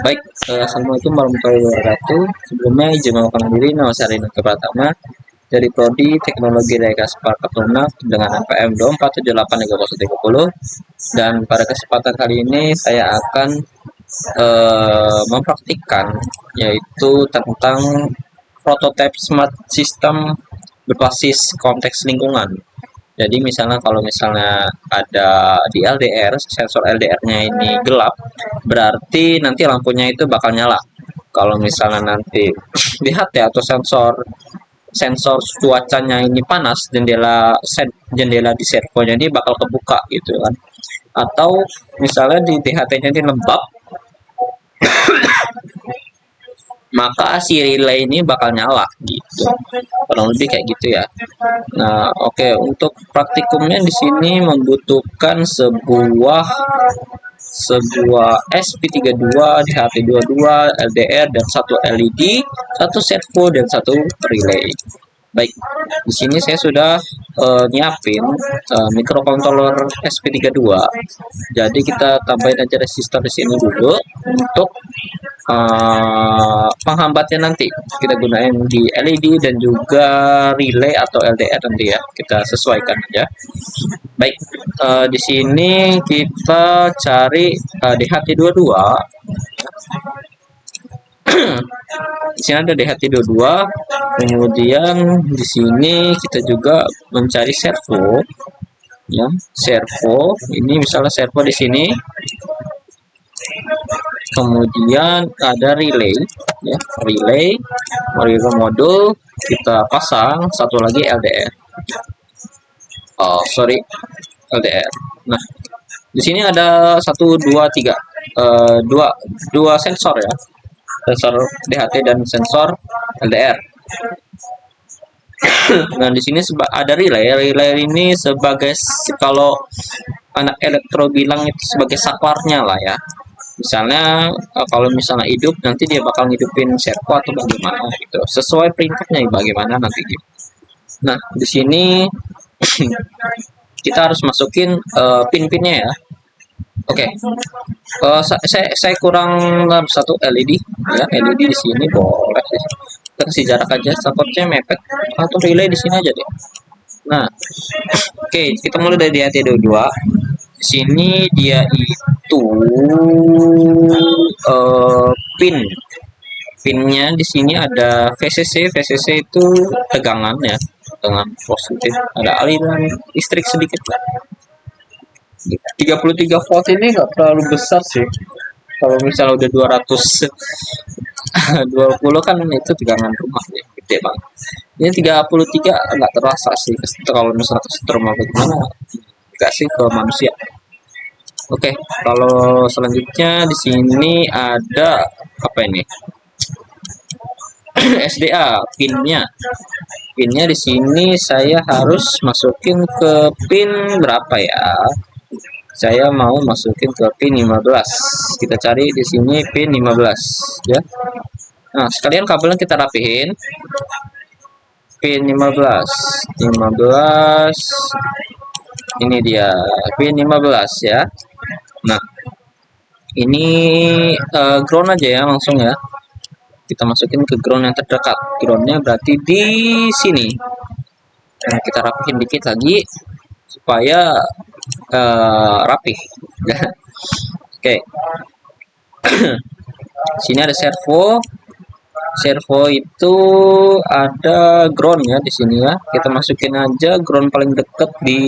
Baik, assalamualaikum warahmatullahi wabarakatuh. Sebelumnya izin mengenalkan diri, nama saya Rinaldo Pratama dari Prodi Teknologi Daya Separkat Lunak dengan NPM 24783030. Dan pada kesempatan kali ini saya akan mempraktikkan yaitu tentang prototipe smart system berbasis konteks lingkungan. Jadi misalnya kalau misalnya ada di LDR, sensor LDR-nya ini gelap, berarti nanti lampunya itu bakal nyala. Kalau misalnya nanti di HT atau sensor cuacanya ini panas, jendela di servonya ini bakal kebuka gitu kan. Atau misalnya di DHT-nya ini lembab, maka si relay ini bakal nyala gitu, kurang lebih kayak gitu ya. Nah, oke, untuk praktikumnya di sini membutuhkan sebuah SP32, DHT22, LDR, dan satu LED, satu servo, dan satu relay. Baik, di sini saya sudah nyiapin microcontroller SP32. Jadi kita tambahin aja resistor di sini dulu untuk penghambatnya nanti kita gunain di LED dan juga relay atau LDR nanti ya, kita sesuaikan aja. Baik, di sini kita cari DHT22. Di sini ada DHT22. Kemudian di sini kita juga mencari servo ya, servo ini misalnya servo di sini. Kemudian ada relay ya, relay modul kita pasang, satu lagi LDR. LDR. Nah, di sini ada 1 2 3 dua sensor ya, sensor DHT dan sensor LDR. Nah, di sini ada relay ini sebagai, kalau anak elektro bilang itu sebagai saklarnya lah ya. Misalnya kalau misalnya hidup, nanti dia bakal ngidupin servo atau bagaimana gitu, sesuai perintahnya bagaimana nanti gitu. Nah, di sini kita harus masukin pin-pinnya ya. Oke, saya kurang satu LED ya, LED di sini boleh sih. Kita kasih jarak aja, takutnya mepet, atau relay di sini aja deh. Nah, oke, kita mulai dari DHT22. Di sini dia itu pinnya di sini ada VCC itu tegangan ya, tegangan positif, ada aliran listrik sedikit lah. 33 volt ini nggak terlalu besar sih, kalau misalnya udah 220 kan itu tegangan rumah ya, gede banget. Ini 33 nggak terasa sih, kalau misalnya kesetrum apa gimana nggak sih ke manusia. Oke, kalau selanjutnya di sini ada apa ini? SDA pinnya di sini saya harus masukin ke pin berapa ya? Saya mau masukin ke pin 15. Kita cari di sini pin 15 ya. Nah, sekalian kabelnya kita rapihin. Pin 15 ini dia pin 15 ya. Nah, ini ground aja ya, langsung ya. Kita masukin ke ground yang terdekat. Groundnya berarti di sini. Nah, kita rapihin dikit lagi supaya rapih. Oke. Sini ada servo. Servo itu ada ground ya di sini ya. Kita masukin aja ground paling dekat di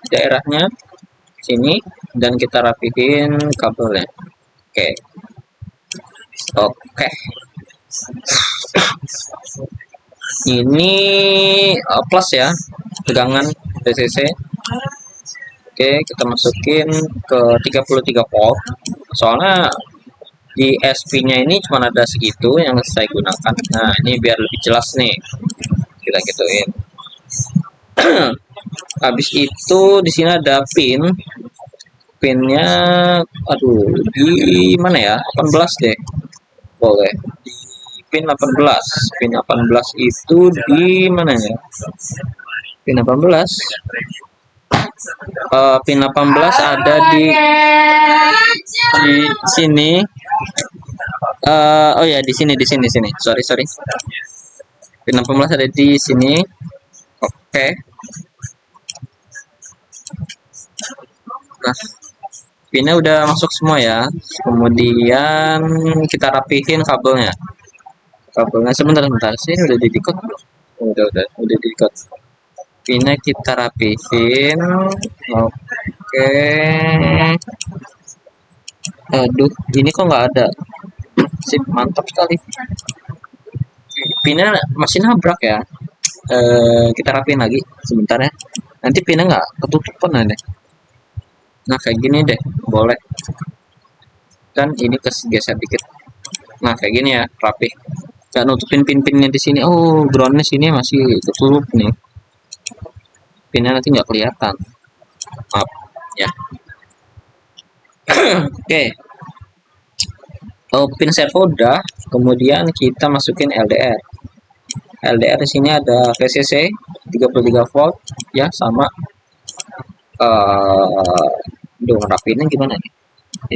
daerahnya sini dan kita rapihin kabelnya. Oke. Ini plus ya, tegangan VCC. Oke, kita masukin ke 33 volt. Soalnya di SP-nya ini cuma ada segitu yang saya gunakan. Nah, ini biar lebih jelas nih, kita gituin. Habis itu di sini ada pinnya, aduh, di mana ya? 18 deh, boleh. Di pin 18 itu di mana ya? Pin 18 pin 18 ada di sini Oh ya, di sini. Sorry. Pin 18 ada di sini. Oke. Nah, pinnya udah masuk semua ya. Kemudian kita rapihin kabelnya. Kabelnya sebentar sih udah di-decode belum? Udah di-decode. Pinnya kita rapihin. Oke. Aduh, ini kok nggak ada. Sip, mantap sekali. Pinnya masih nabrak ya. Kita rapiin lagi sebentar ya. Nanti pinnya nggak ketutupan ada. Nah, kayak gini deh, boleh. Dan ini geser dikit. Nah, kayak gini ya, rapi. Gak nutupin pin-pinnya di sini. Oh, groundnya sini masih ketutup nih. Pinnya nanti nggak kelihatan. Maaf ya. Oke. Oh, pin servo udah. Kemudian kita masukin LDR. LDR di sini ada VCC 33 volt ya, sama dong rapiinnya gimana nih?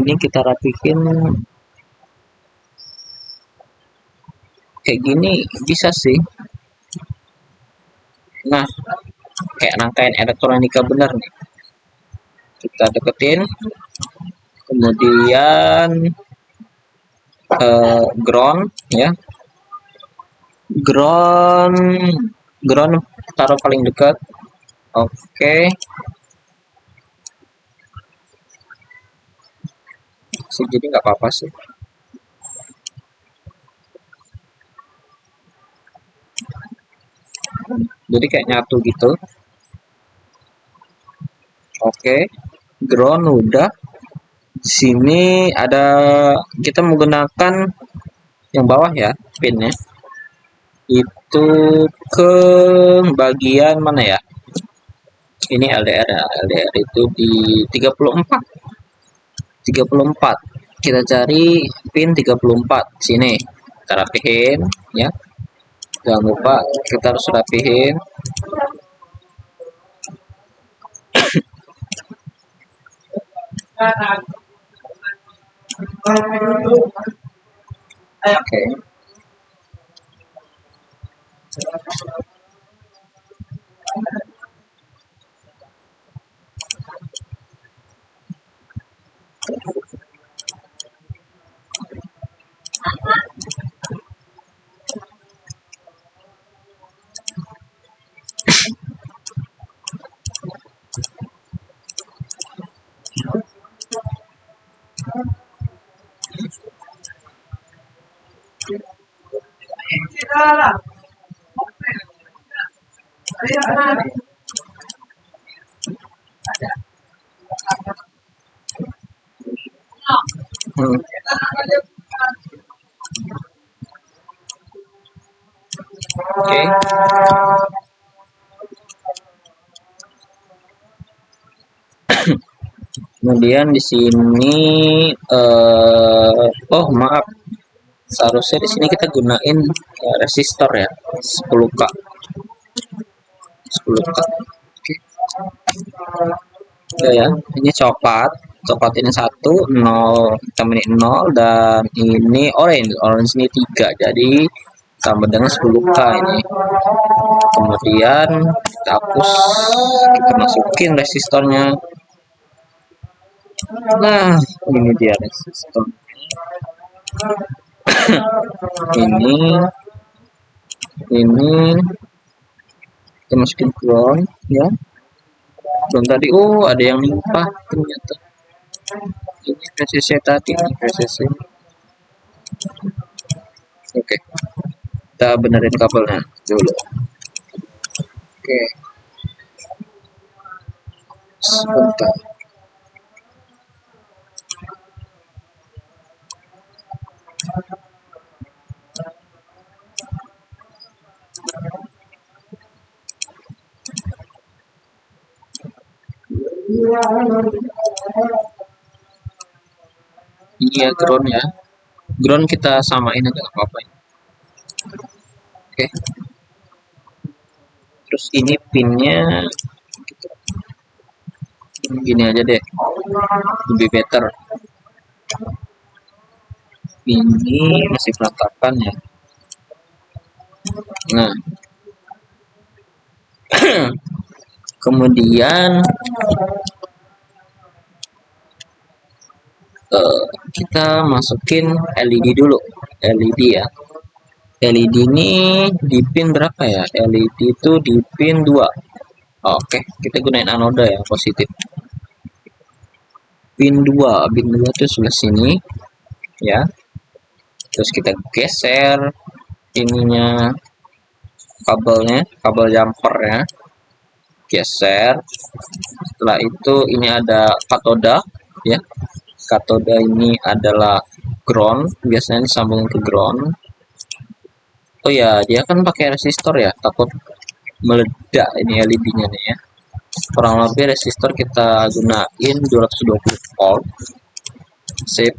Ini kita rapihin kayak gini bisa sih. Nah, kayak rangkaian elektronika bener nih. Kita deketin, kemudian ground ya, ground taruh paling dekat. Oke. Jadi nggak apa-apa sih. Jadi kayak nyatu gitu. Oke. Ground udah. Di sini ada, kita menggunakan yang bawah ya pinnya. Itu ke bagian mana ya? Ini LDR ya. LDR itu di 34. Kita cari pin 34 sini. Kita rapihin ya. Jangan lupa kita harus rapihin. Oke. Hmm. Oke. Kemudian di sini oh maaf, seharusnya di sini kita gunain resistor ya, 10K. 10K. Oke. Ya, ini coklat ini 1, 0, hitam ini 0, dan ini orange ini 3, jadi tambah dengan 10K ini. Kemudian kita hapus, kita masukin resistornya. Nah, ini dia resistor. ini kita masukin ground ya. Belum tadi, oh ada yang limpah ternyata. Ini VCC tadi, VCC. Oke, kita benerin kabelnya dulu. Oke, sebentar. Ini ya ground ya. Ground kita samain aja nggak apa-apa. Oke. Terus ini pinnya gini aja deh, lebih better. Ini masih berantakan ya. Nah, kemudian kita masukin LED dulu. LED ya. LED ini di pin berapa ya? LED itu di pin 2. Oke, kita gunain anoda ya, positif. Pin 2 itu sebelah sini ya. Terus kita geser ininya, kabelnya, kabel jumper ya. Geser. Setelah itu ini ada katoda ya. Katoda ini adalah ground, biasanya disambungin ke ground. Oh ya, dia kan pakai resistor ya, takut meledak ini LED-nya nih ya. Kurang lebih resistor kita gunain 220 volt. Sip.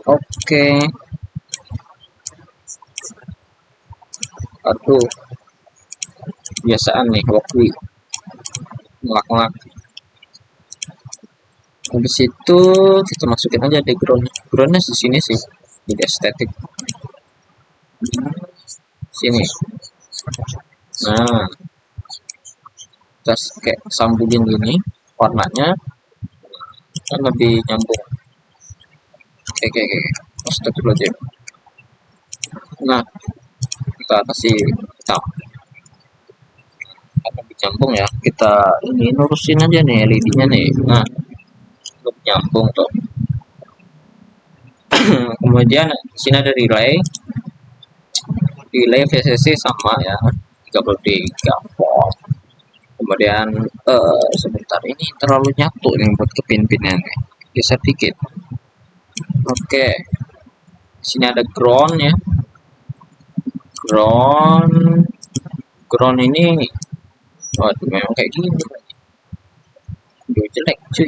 Oke. Aduh, biasaan nih waktu ngelak-ngelak. Habis itu kita masukin aja di groundnya di sini sih, jadi estetik. Sini. Nah, terus kayak sambungin gini, warnanya kan lebih nyambung. Oke. Astagfirullahaladzim. Nah, kita kasih cap. Lebih nyambung ya. Kita ini lurusin aja nih LED-nya nih. Nah, lebih nyambung tuh. Kemudian di sini ada relay. Relay VCC sama ya, 33 volt. Kemudian sebentar, ini terlalu nyatu nih buat ke pin-pinnya nih. Geser dikit. Oke. Sini ada ground ya. Ground ini, waduh, memang kayak gini. Udah jelek cuy.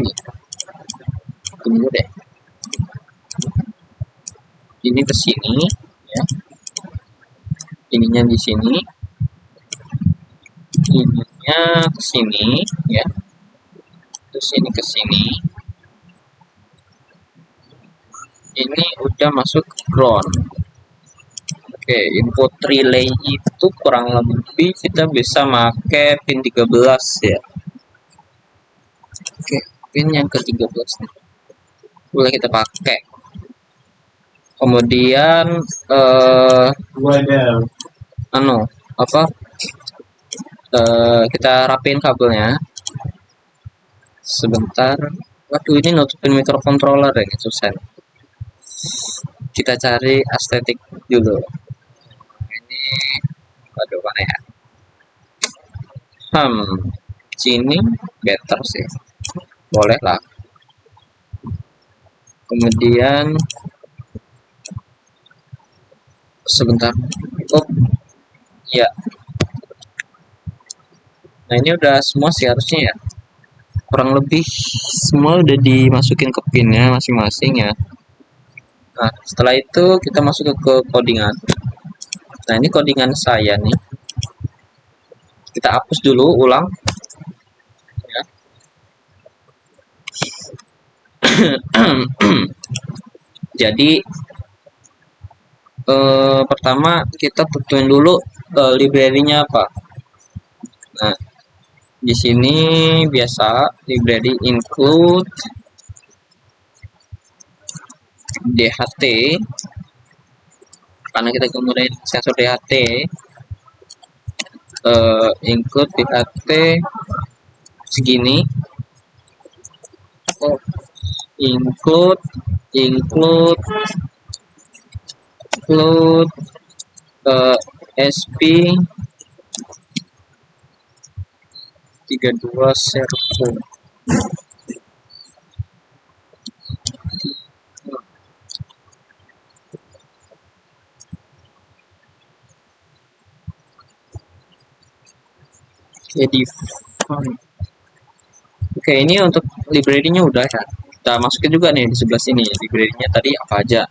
Tunggu deh. Ini ke sini ya. Ininya di sini. Ininya ke sini ya. Terus ini ke sini. Ini udah masuk ground. Oke, input relay itu kurang lebih kita bisa pakai pin 13 ya. Oke, pin yang ke-13 nih. Boleh kita pakai. Kemudian kita rapin kabelnya. Sebentar. Waduh, ini nutupin microcontroller ya, susah. Kita cari estetik dulu. Ini, waduh, mana ya? Sini better sih. Boleh lah. Kemudian sebentar. Oh, iya. Nah, ini udah semua sih harusnya ya. Kurang lebih semua udah dimasukin ke pinnya masing-masing ya. Nah, setelah itu kita masuk ke codingan. Nah, ini codingan saya nih. Kita hapus dulu ulang ya. Jadi pertama kita tentuin dulu library-nya apa. Nah, di sini biasa library include DHT, karena kita kemudian sensor DHT, include DHT segini. Oh, include SP 32 servo. Jadi oke, ini untuk library-nya udah ya. Kita masukin juga nih di sebelah sini library-nya tadi apa aja.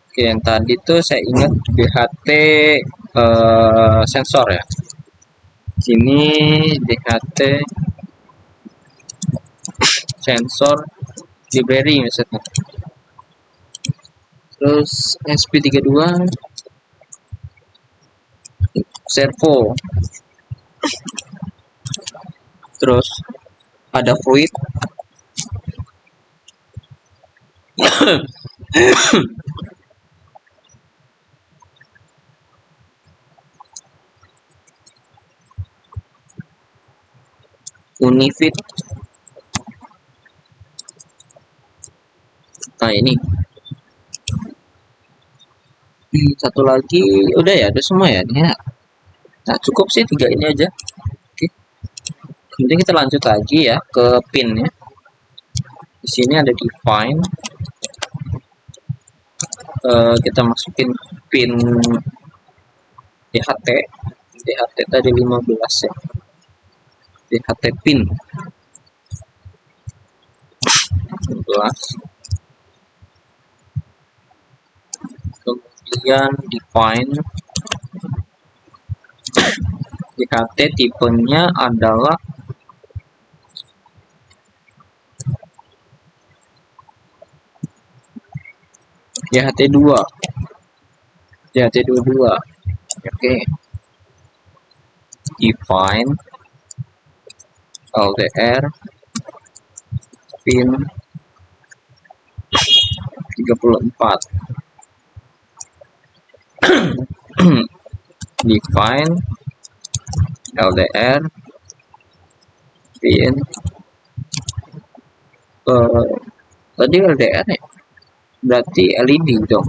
Oke, yang tadi tuh saya ingat DHT sensor ya. Sini DHT sensor library misalnya. terus SP32 servo, terus ada fluid, unifit. Nah ini satu lagi udah ya, udah semua ya ini ya. Nah cukup sih 3 ini aja. Oke, kemudian kita lanjut lagi ya ke pin ya. Di sini ada define, kita masukin pin DHT. DHT tadi 15 ya, DHT pin 15. Kemudian define DHT tipenya adalah DHT2, DHT22. Oke, define LDR pin 34. Define LDR pin tadi LDR ya, berarti LED dong.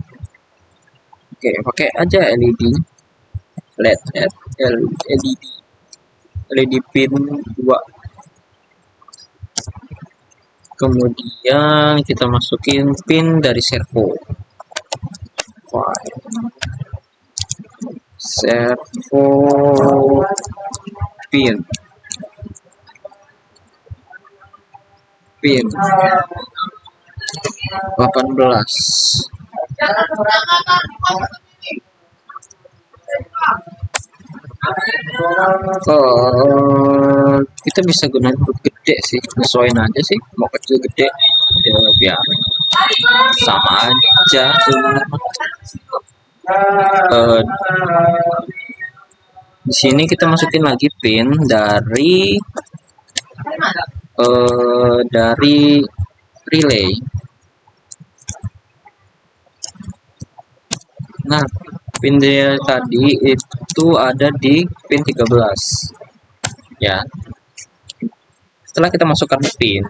Oke, pakai aja LED, LED pin 2. Kemudian kita masukin pin dari servo, servo pin 18. Kita bisa gunain huruf gede sih, sesuaiin aja sih, mau kecil gede ya biar sama aja di sini kita masukin lagi pin dari relay. Nah, pin dia tadi itu ada di pin 13 ya. Setelah kita masukkan pin,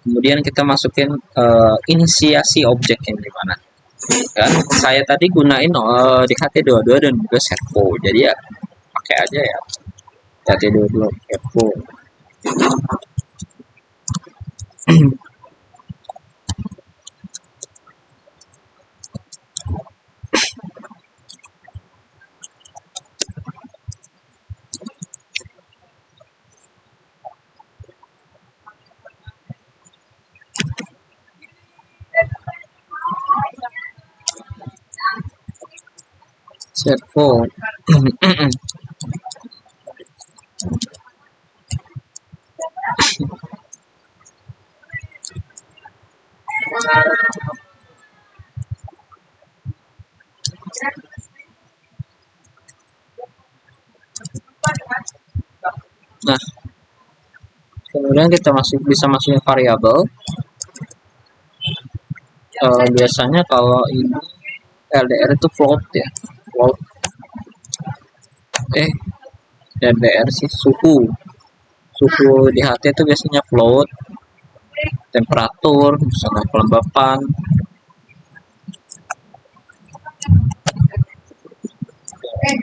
kemudian kita masukin inisiasi objek yang dimana kan saya tadi gunain DHT22 dan juga servo, jadi ya pakai aja ya DHT22 servo. Servo. Nah, kemudian kita bisa masukin variabel. Biasanya kalau ini LDR itu float ya, float. LDR sih suhu DHT itu biasanya float. Temperatur, misalnya kelembapan.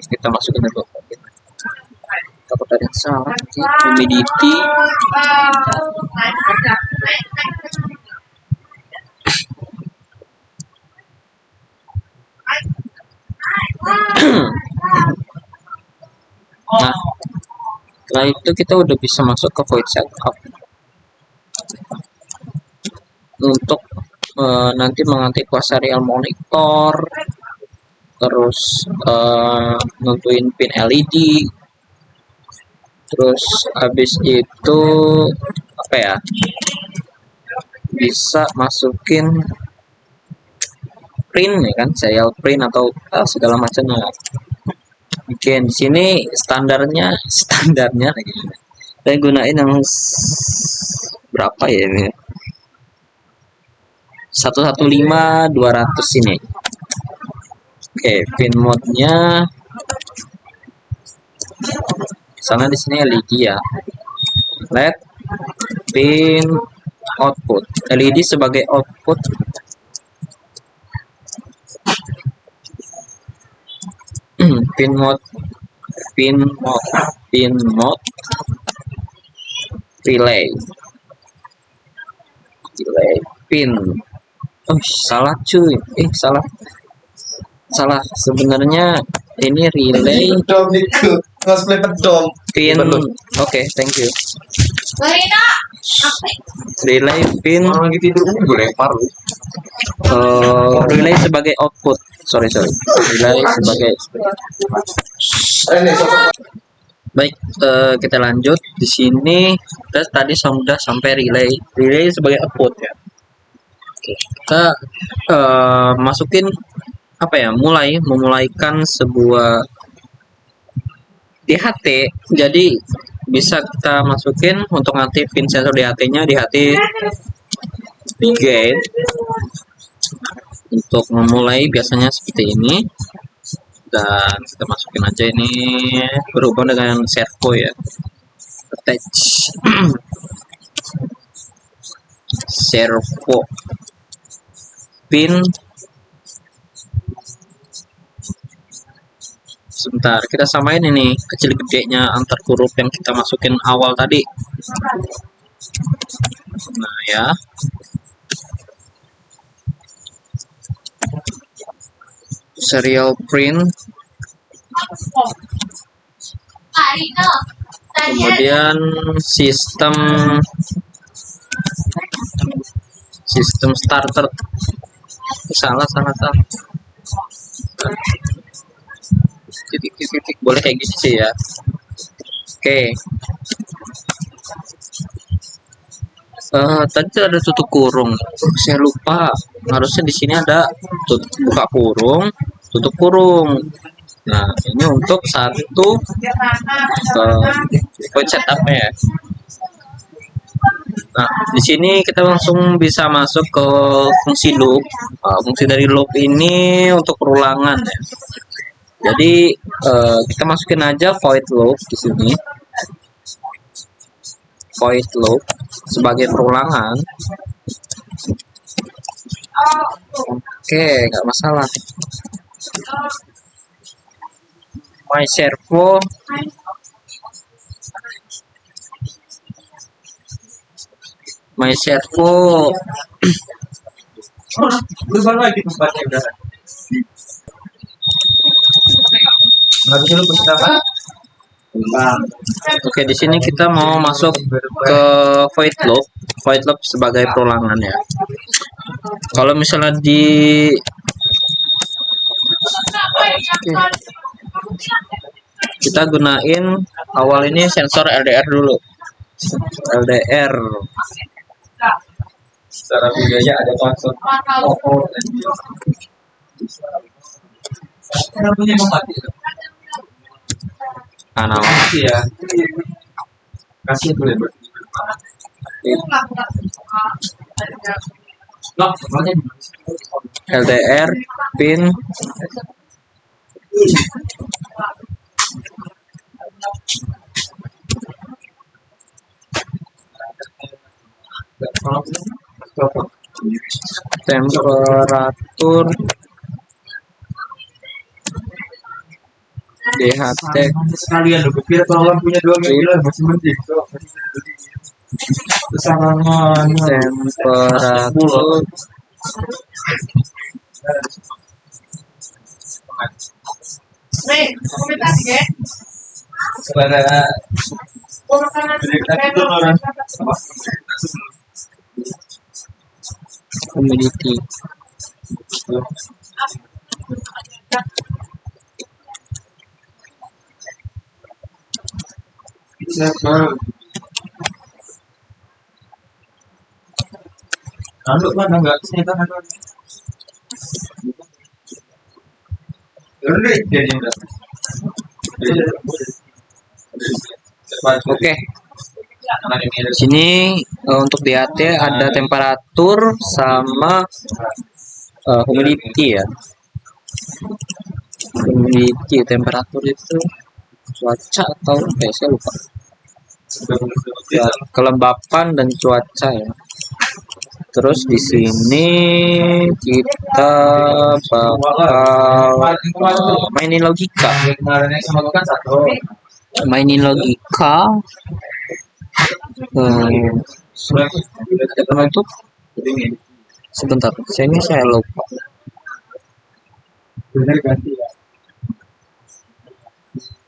Kita masukin dulu. Takut ada yang salah. Humidity. Nah, setelah itu kita udah bisa masuk ke void setup untuk nanti mengantik serial monitor, terus nentuin pin LED, terus habis itu apa ya, bisa masukin print ya kan, serial print atau segala macamnya. Oke, di sini standarnya lagi. Saya gunain yang berapa ya ini? 115/200 ini. Oke, pin mode-nya misalnya di sini LED ya. LED pin output. LED sebagai output. pin mode relay pin. Oh, salah cuy. Salah sebenarnya ini relay pin. Oke, thank you. Relay pin relay sebagai output. Sorry. Relay sebagai. Baik, kita lanjut. Di sini kita tadi sudah sampai relay sebagai output ya. Oke, kita masukin apa ya? Memulaikan sebuah DHT. Jadi bisa kita masukin untuk aktifin sensor DHT-nya DHT gate. Untuk memulai biasanya seperti ini, dan kita masukin aja ini berhubung dengan servo ya, attach servo pin. Sebentar, kita samain ini kecil gedenya antar huruf yang kita masukin awal tadi. Nah ya, serial print, kemudian sistem starter. Salah titik boleh kayak gitu sih ya. Oke, tadi ada tutup kurung, saya lupa, harusnya di sini ada buka kurung, tutup kurung. Nah, ini untuk satu setupnya ya. Nah, di sini kita langsung bisa masuk ke fungsi loop. Fungsi dari loop ini untuk perulangan ya. Jadi kita masukin aja void loop di sini. Void loop sebagai perulangan. Oke, nggak masalah. My servo lagi tempatnya udah. Oke, di sini kita mau masuk ke void loop sebagai perulangan ya. Kalau misalnya kita gunain awal ini sensor LDR dulu. LDR. Secara biaya ada konsol. Kenapa mati? Analog ya. Kasih boleh. LDR pin temperatur DHT sekalian lo kira kalau punya 2 kilo masih mending temperatur humidity. Lalu mana enggak sih kan Oke, sini untuk DAT ada temperatur sama humidity ya. Humidity, temperatur itu cuaca atau apa ya, saya lupa. Ya, kelembapan dan cuaca ya. Terus di sini kita bakal mainin logika. Mainin logika. Itu sebentar, saya lupa.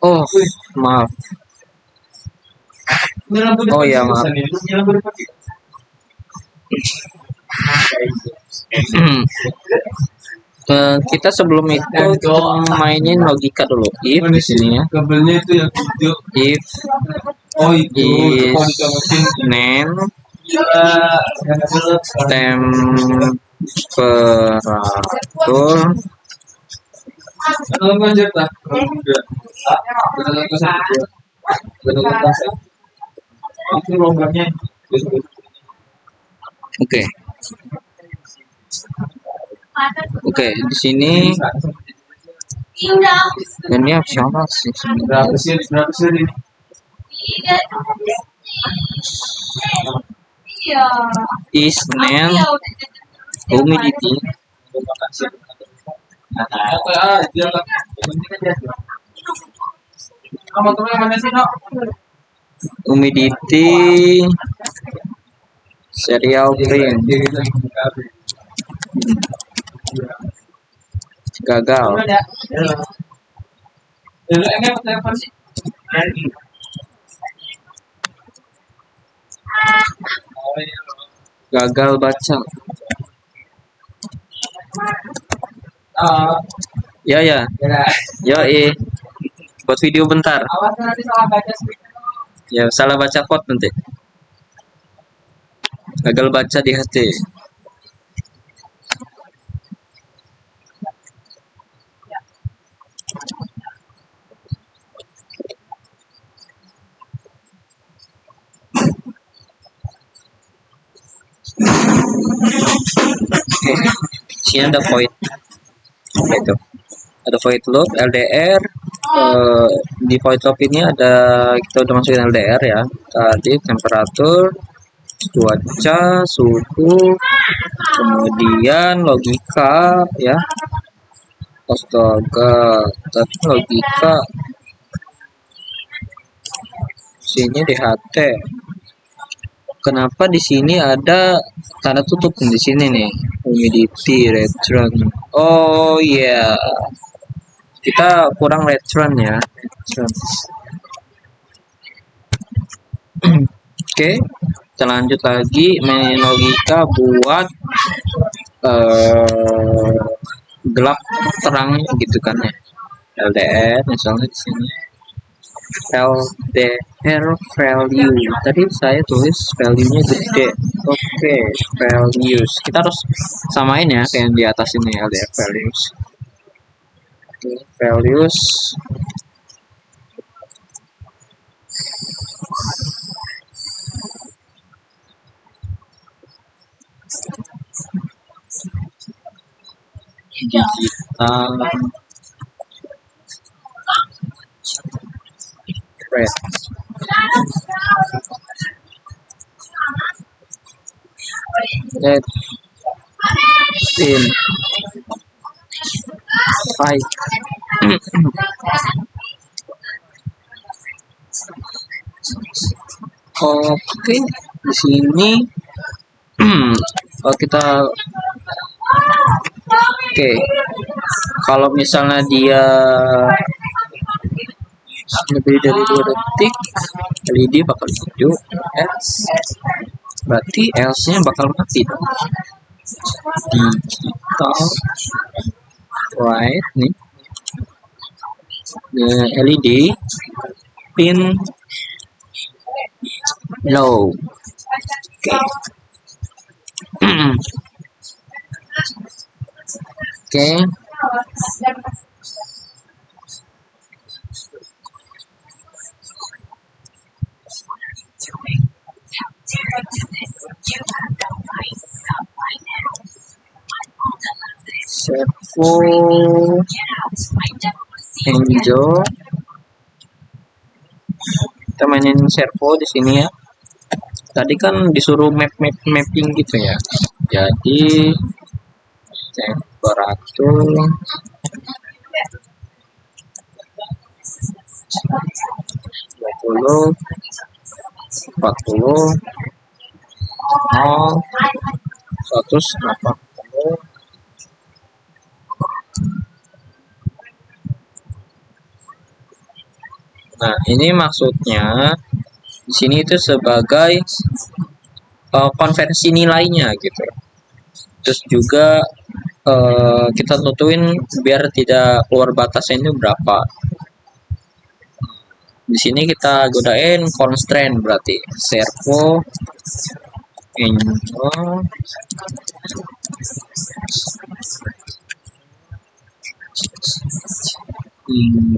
Oh, maaf. Oh ya, maaf. Kita sebelum itu mainin logika dulu. If di sini ya. Kabelnya itu yang hijau. If is name temperatur itu loganya. Oke. Oke, di sini ini opsional sih. Berapa sih ini? Is name humidity humidity serial print gagal. Gagal baca. Ya. Yo, buat video bentar. Ya, salah baca code nanti. Gagal baca di HT. Sini ada void gitu, ada void loop LDR. Di void loop ini ada, kita udah masukin LDR ya tadi, temperatur, cuaca, suhu, kemudian logika ya. Astaga, tapi logika sini DHT. Kenapa di sini ada tanda tutup di sini nih? Humidity, return. Oh iya, kita kurang return ya. Oke, kita lanjut lagi main logika buat gelap terang gitu kan ya. LDR misalnya di sini. LDR value, tadi saya tulis value-nya gede. Oke, values kita harus samain ya kayak yang di atas ini, LDR values. Oke, values digital red. Let in 5. Oke, di sini kalau kita kalau misalnya dia lebih dari 2 detik, LED bakal hijau, else berarti else nya bakal mati dong. Digital right nih, LED pin low. Oke. Oke. servo Enjo. Kita mainin servo di sini ya. Tadi kan disuruh mapping gitu ya. Jadi temperatur 20, 40, 0, 180. Nah, ini maksudnya di sini itu sebagai konversi nilainya gitu. Terus juga kita tentuin biar tidak keluar batasnya itu berapa. Di sini kita gunain constraint, berarti servo Enjo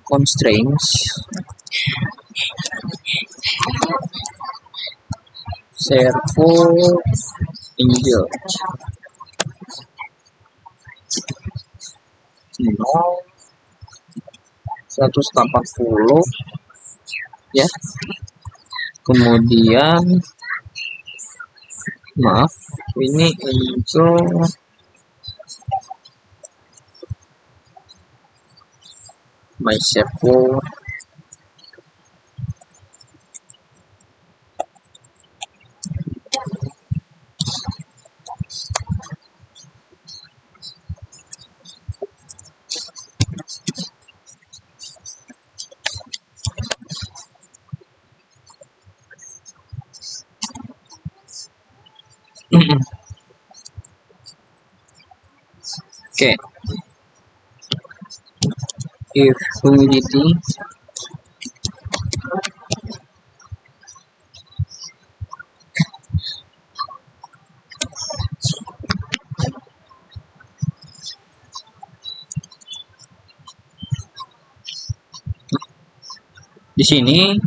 constraints servo Enjo 180 ya. Kemudian maaf, ini Enjo my servo okay. If humidity di sini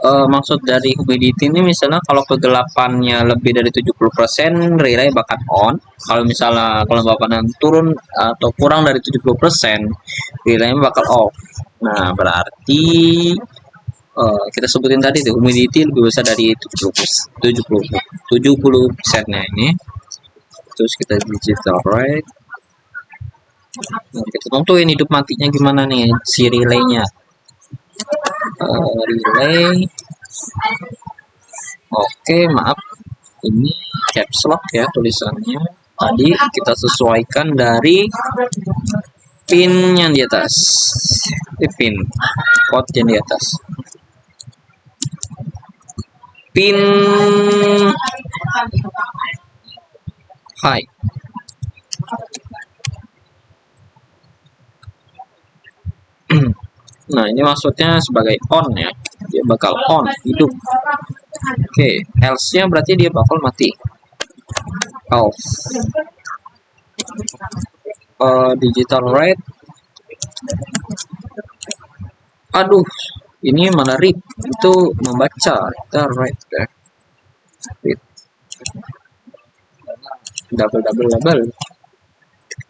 maksud dari humidity ini misalnya kalau kegelapannya lebih dari 70% relay bakal on. Kalau misalnya kelembapan turun atau kurang dari 70% relay bakal off. Nah, berarti kita sebutin tadi tuh humidity lebih besar dari 70% nya ini. Terus kita digital rate. Nah, kita tentuin hidup matinya gimana nih si relaynya. Relay. Oke, maaf, ini caps lock ya tulisannya. Tadi kita sesuaikan dari pin yang di atas, pin code yang di atas, pin high. Nah, ini maksudnya sebagai on ya, dia bakal on hidup. Oke, else-nya berarti dia bakal mati. Off. Digital rate. Aduh, ini mana read? Itu membaca. Kita write ya. Read. Double.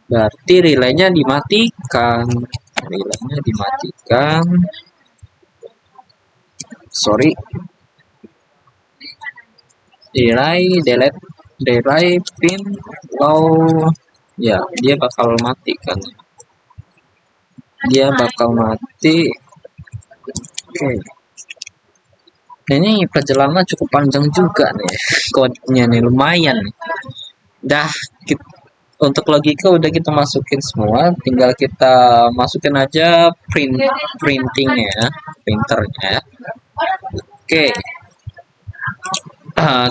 Berarti relaynya dimatikan. Sorry. Delay pin low. Ya, dia bakal mati kan. Dia bakal mati. Oke. Ini perjalanan cukup panjang juga nih. Kodenya nih lumayan. Dah, untuk logika udah kita masukin semua, tinggal kita masukin aja printernya. Oke.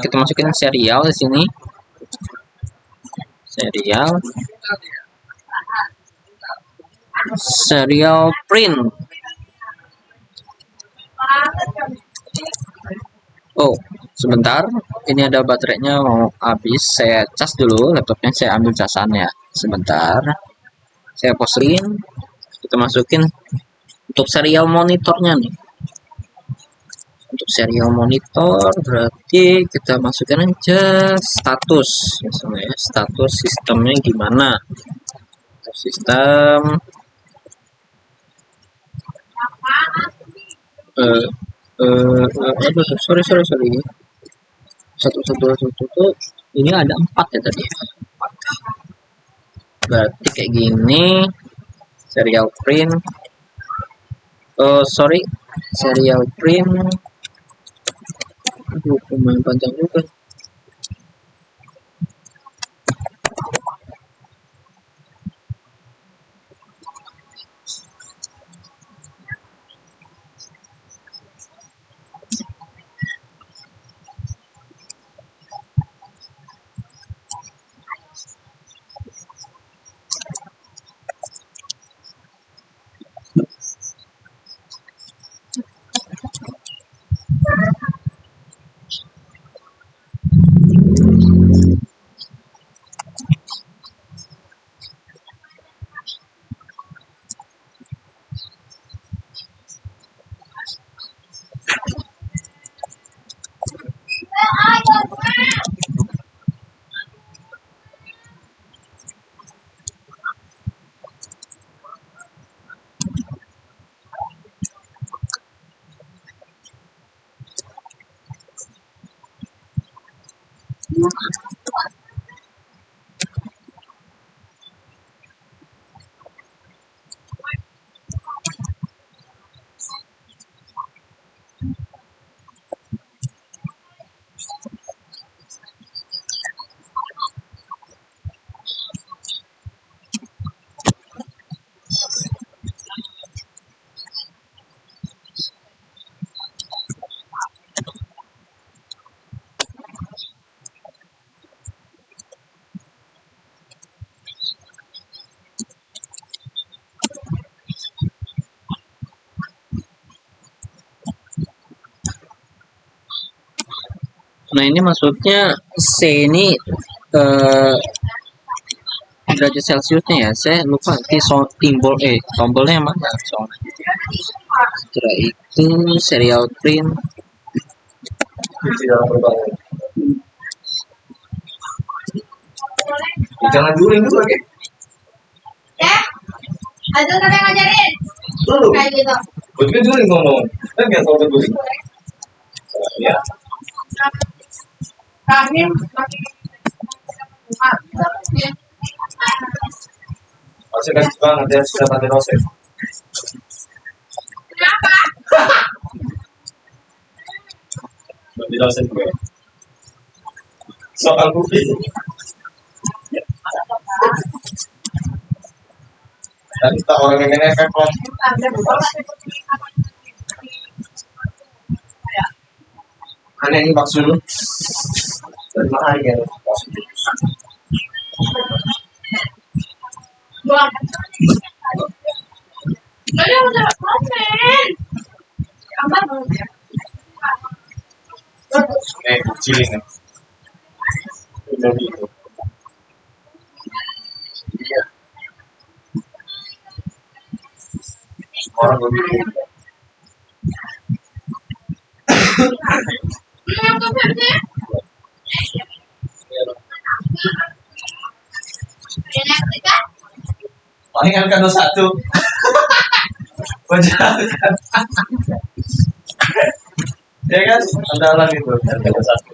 Kita masukin serial di sini. Serial print. Oh, sebentar, ini ada baterainya mau habis. Saya cas dulu laptopnya, saya ambil casannya. Sebentar, saya posin. Kita masukin untuk serial monitornya nih. Untuk serial monitor berarti kita masukin aja status, misalnya status sistemnya gimana. sistem sorry satu ini ada 4 ya tadi, berarti kayak gini. Serial print, serial print, aduh lumayan panjang juga. Nah ini maksudnya C ini derajat Celciusnya ya, saya lupa di tombolnya mana soalnya. Setelah itu serial print, Jangan dulu itu lagi. Ada yang ngajarin Dulu. kayak gitu. Betul dulu ngomong. Kan biasa dulu. Ya. Kami Masih kasih banget ya sudah pakai dosen. kenapa? Berarti dosen gue. Soal bukti. Dan tak orang yang ngefek kok. Aneh ini maksud lu. Dan mahal ya. Buang. Jadi udah komen. Aman belum ya? Kecil ini. Udah gitu. Iya. Orang begitu. Yang versi? Elektrika? Paling kan kado satu. Wajar kan? Ya kan? Andalan itu kan kado satu.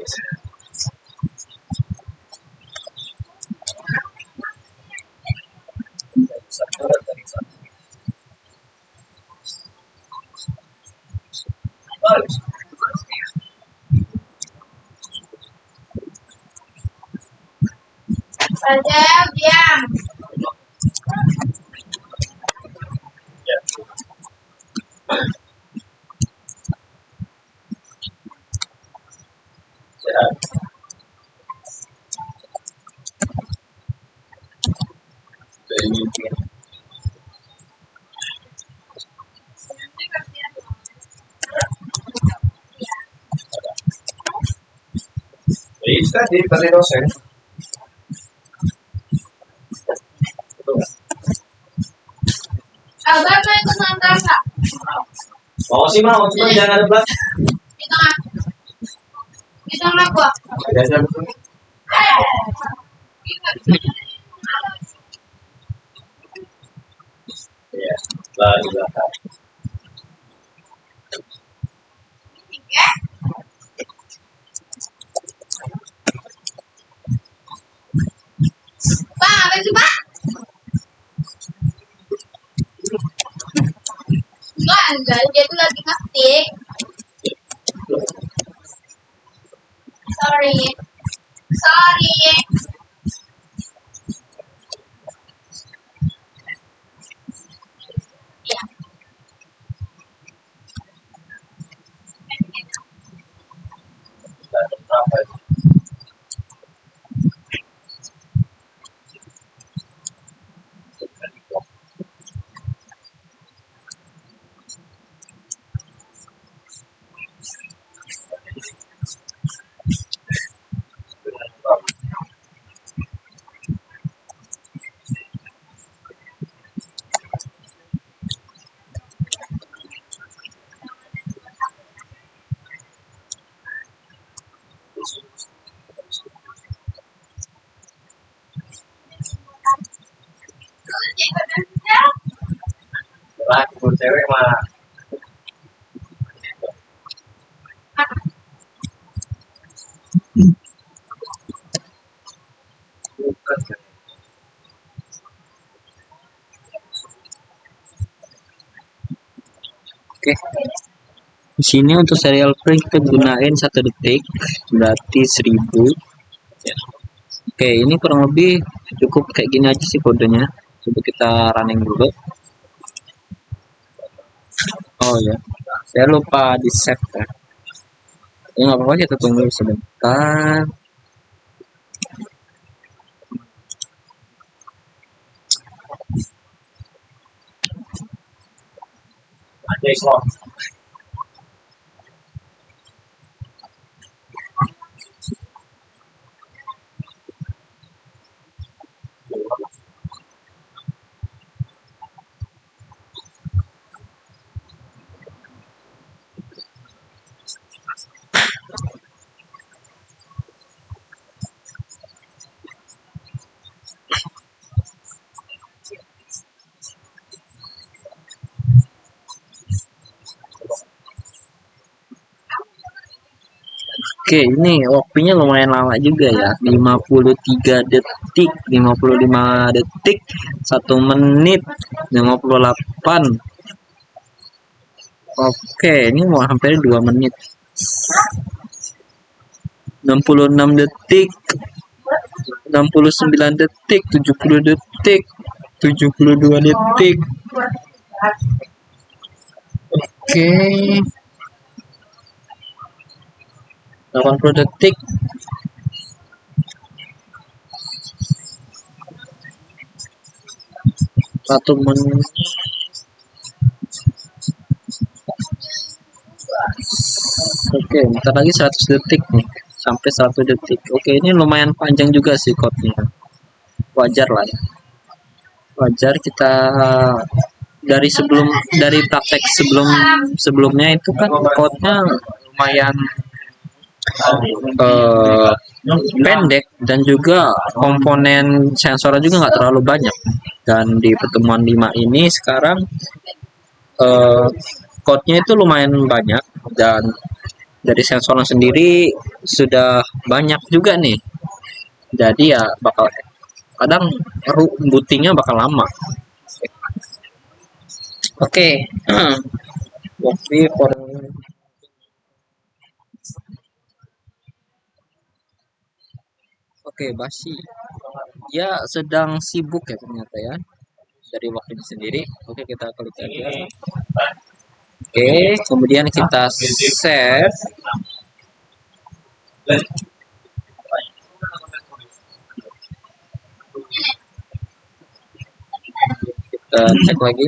Saja diam. Itu tadi tadi dosen. Abang mau ikut nonton nggak? Mau sih mau, cuma jangan ada belas. Di tengah. Di tengah gua. Ada aja betul. Di belakang. Pak, apa sih, Pak? Enggak, dia tuh lagi ngetik. Sorry. Sorry. Ya. Apa? Laki cewek mah bukan kan. Oke. Di sini untuk serial frame kita gunain 1 detik, berarti 1000. Oke, ini kurang lebih cukup kayak gini aja sih kodenya. Coba kita running dulu. Oh ya, saya lupa di save ya. Ya nggak apa-apa, kita tunggu sebentar. Ada Islam. Oke, ini waktunya lumayan lama juga ya. 53 detik, 55 detik, 1 menit, 58. Oke, ini mau hampir 2 menit. 66 detik, 69 detik, 70 detik, 72 detik. Oke. 80 detik. Satu menit. Oke, bentar lagi 100 detik nih. Sampai 1 detik. Oke, ini lumayan panjang juga sih code-nya. Wajar lah ya. Wajar kita dari praktek sebelumnya itu kan code-nya lumayan pendek, dan juga komponen sensornya juga nggak terlalu banyak. Dan di pertemuan 5 ini sekarang code-nya itu lumayan banyak, dan dari sensornya sendiri sudah banyak juga nih. Jadi ya bakal kadang bootingnya bakal lama. Oke. Oke, Basi. Dia sedang sibuk ya ternyata ya. Dari waktunya sendiri. Oke, kita klik aja. Oke, kemudian kita save. Kita cek lagi.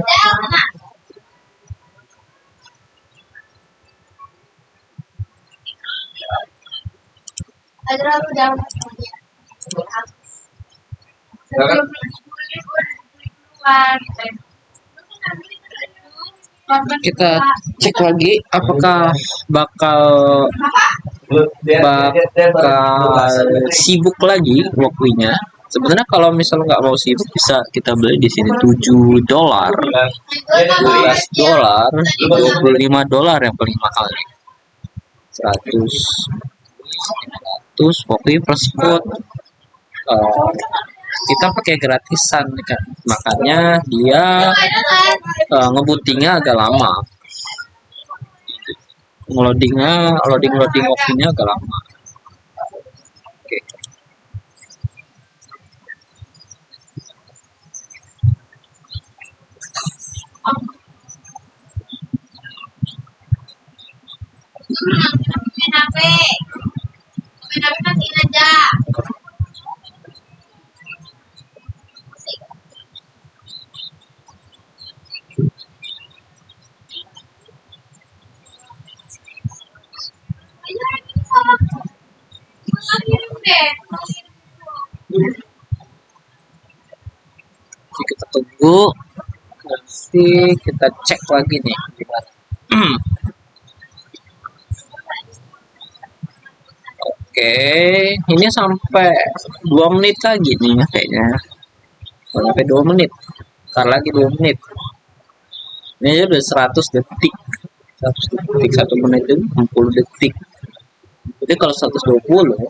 Kita cek lagi apakah bakal sibuk lagi waktunya. Sebenarnya kalau misalnya nggak mau sibuk bisa kita beli di sini $7, $12, $25 yang paling mahal nih. 100, 500 pokoknya plus food. Kita pakai gratisan kan, makanya dia ngebootingnya agak lama, loading waktunya agak lama. Oke. Main HP. Main HP matiin aja. Oke, kita tunggu, nanti kita cek lagi nih gimana. Oke, ini sampai 2 menit lagi nih kayaknya. Sampai 2 menit. Ntar lagi 2 menit. Ini udah 100 detik. 100 detik, 1 menit itu 60 detik. Jadi kalau 120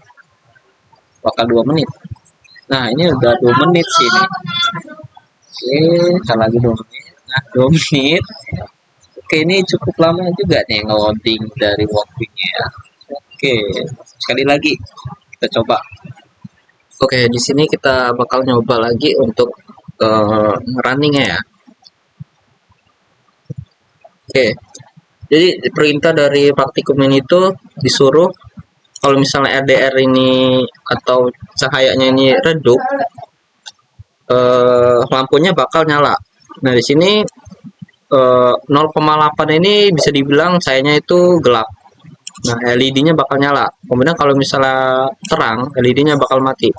bakal 2 menit. Nah, ini udah 2 menit sih ini. Oke, ntar lagi 2 menit. Nah, 2 menit. Oke, ini cukup lama juga nih loading dari waktunya ya. Oke, sekali lagi kita coba. Oke, di sini kita bakal nyoba lagi untuk runningnya ya. Oke, jadi perintah dari praktikum ini itu disuruh kalau misalnya RDR ini atau cahayanya ini redup, lampunya bakal nyala. Nah, di sini 0,8 ini bisa dibilang cahayanya itu gelap. Nah, LED-nya bakal nyala. Kemudian kalau misalnya terang, LED-nya bakal mati.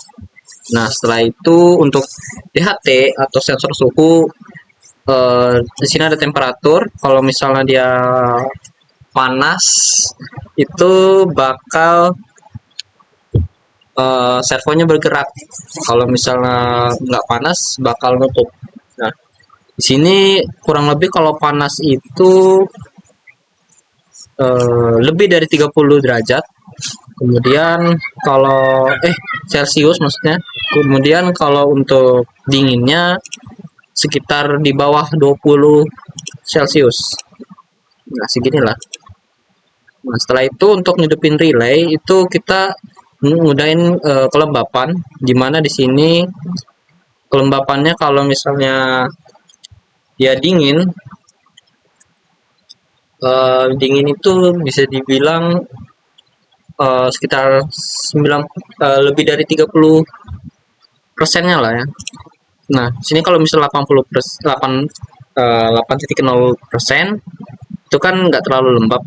Nah, setelah itu untuk DHT atau sensor suhu, di sini ada temperatur. Kalau misalnya dia panas, itu bakal servonya bergerak. Kalau misalnya nggak panas, bakal nutup. Nah, di sini kurang lebih kalau panas itu lebih dari 30 derajat. Kemudian kalau Celcius maksudnya. Kemudian kalau untuk dinginnya sekitar di bawah 20 Celcius. Nah, seginilah. Nah, setelah itu untuk ngidupin relay itu kita ngudahin kelembapan, dimana di sini kelembapannya kalau misalnya dia dingin itu bisa dibilang sekitar 9 lebih dari 30%-nya lah ya. Nah, sini kalau misalnya 8,0% itu kan nggak terlalu lembab.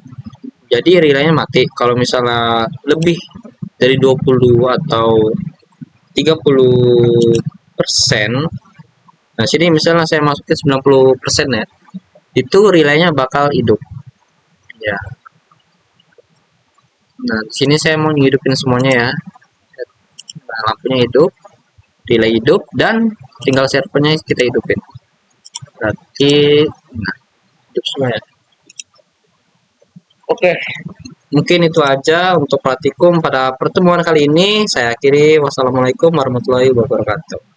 Jadi relaynya mati. Kalau misalnya lebih dari 20 atau 30%, nah sini misalnya saya masukin 90% ya, itu relaynya bakal hidup. Ya. Nah, sini saya mau hidupin semuanya ya. Nah, lampunya hidup, relay hidup, dan tinggal servernya kita hidupin. Berarti, nah, hidup semua ya. Oke, mungkin itu aja untuk praktikum pada pertemuan kali ini. Saya akhiri. Wassalamualaikum warahmatullahi wabarakatuh.